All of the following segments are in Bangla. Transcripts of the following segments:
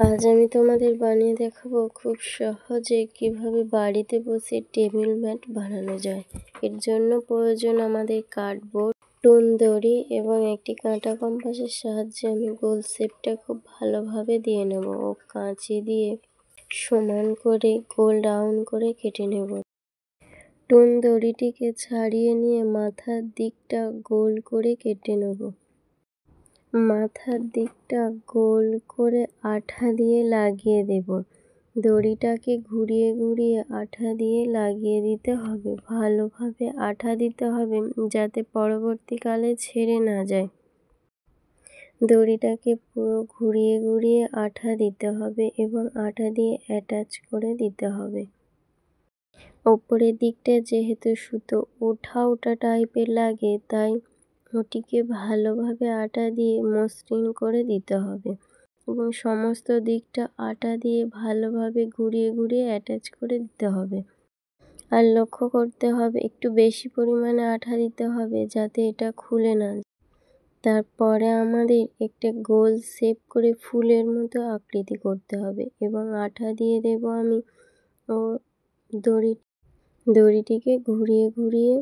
আজ আমি তোমাদের বানিয়ে দেখাবো খুব সহজে কিভাবে বাড়িতে বসে টেবিল ম্যাট বানানো যায়। এর জন্য প্রয়োজন আমাদের কার্ডবোর্ড, টুন দড়ি এবং একটি কাঁটা কম্পাসের সাহায্যে আমি গোল শেপটা খুব ভালোভাবে দিয়ে নেব ও কাঁচি দিয়ে সমান করে গোল রাউন্ড করে কেটে নেব। টুন দড়িটিকে ছাড়িয়ে নিয়ে মাথার দিকটা গোল করে কেটে নেব। মাথার দিকটা গোল করে আঠা দিয়ে লাগিয়ে দেব। দড়িটাকে ঘুরিয়ে ঘুরিয়ে আঠা দিয়ে লাগিয়ে দিতে হবে। ভালোভাবে আঠা দিতে হবে যাতে পরবর্তীকালে ছেড়ে না যায়। দড়িটাকে পুরো ঘুরিয়ে ঘুরিয়ে আঠা দিতে হবে এবং আঠা দিয়ে অ্যাটাচ করে দিতে হবে। ওপরের দিকটা যেহেতু সুতো ওঠা ওঠা টাইপের লাগে, তাই ওটিকে ভালোভাবে আটা দিয়ে মসৃণ করে দিতে হবে এবং সমস্ত দিকটা আটা দিয়ে ভালোভাবে ঘুরিয়ে ঘুরিয়ে অ্যাটাচ করে দিতে হবে। আর লক্ষ্য করতে হবে একটু বেশি পরিমাণে আঠা দিতে হবে যাতে এটা খুলে না যায়। তারপরে আমাদের একটা গোল শেপ করে ফুলের মতো আকৃতি করতে হবে এবং আঠা দিয়ে দেব আমি ও দড়িটিকে ঘুরিয়ে ঘুরিয়ে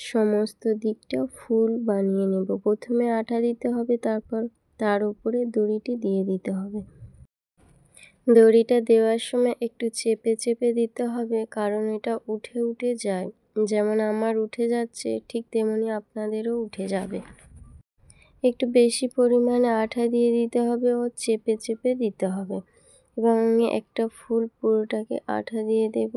সমস্ত দিকটা ফুল বানিয়ে নেব। প্রথমে আঠা দিতে হবে, তারপর তার উপরে দড়িটি দিয়ে দিতে হবে। দড়িটা দেওয়ার সময় একটু চেপে চেপে দিতে হবে, কারণ এটা উঠে উঠে যায়। যেমন আমার উঠে যাচ্ছে ঠিক তেমনি আপনাদেরও উঠে যাবে। একটু বেশি পরিমাণে আঠা দিয়ে দিতে হবে ও চেপে চেপে দিতে হবে এবং একটা ফুল পুরোটাকে আঠা দিয়ে দেব।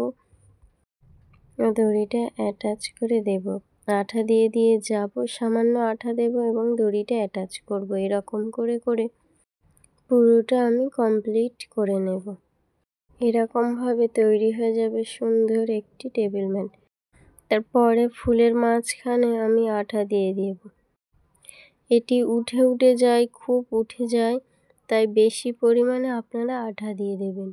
দড়িটা অ্যাটাচ করে দেব। আঠা দিয়ে দিয়ে যাব, সামান্য আঠা দেব এবং দড়িটা অ্যাটাচ করব। এরকম করে করে পুরোটা আমি কমপ্লিট করে নেব। এরকমভাবে তৈরি হয়ে যাবে সুন্দর একটি টেবিল ম্যাট। তারপরে ফুলের মাঝখানে আমি আঠা দিয়ে দেব। এটি উঠে উঠে যায়, খুব উঠে যায়, তাই বেশি পরিমাণে আপনারা আঠা দিয়ে দেবেন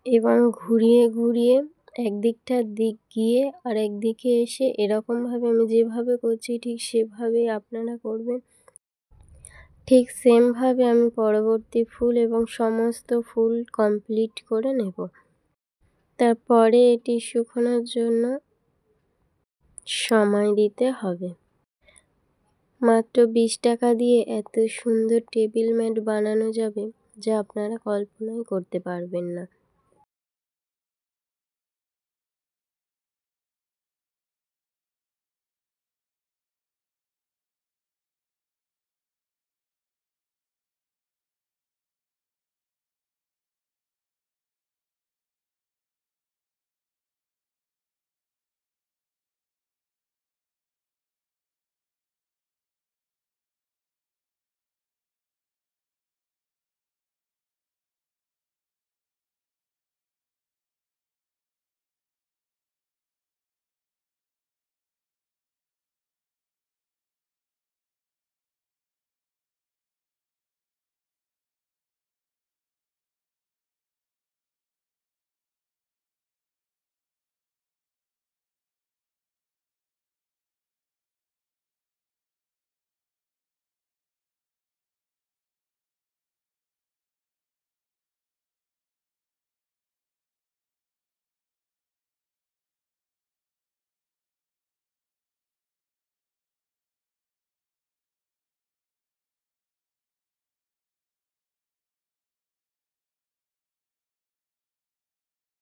এবং ঘুরিয়ে ঘুরিয়ে একদিকটার দিক গিয়ে আর একদিকে এসে এরকমভাবে আমি যেভাবে করছি ঠিক সেভাবেই আপনারা করবেন। ঠিক সেমভাবে আমি পরবর্তী ফুল এবং সমস্ত ফুল কমপ্লিট করে নেব। তারপরে এটি শুকানোর জন্য সময় দিতে হবে। মাত্র 20 টাকা দিয়ে এত সুন্দর টেবিল ম্যাট বানানো যাবে যা আপনারা কল্পনাই করতে পারবেন না।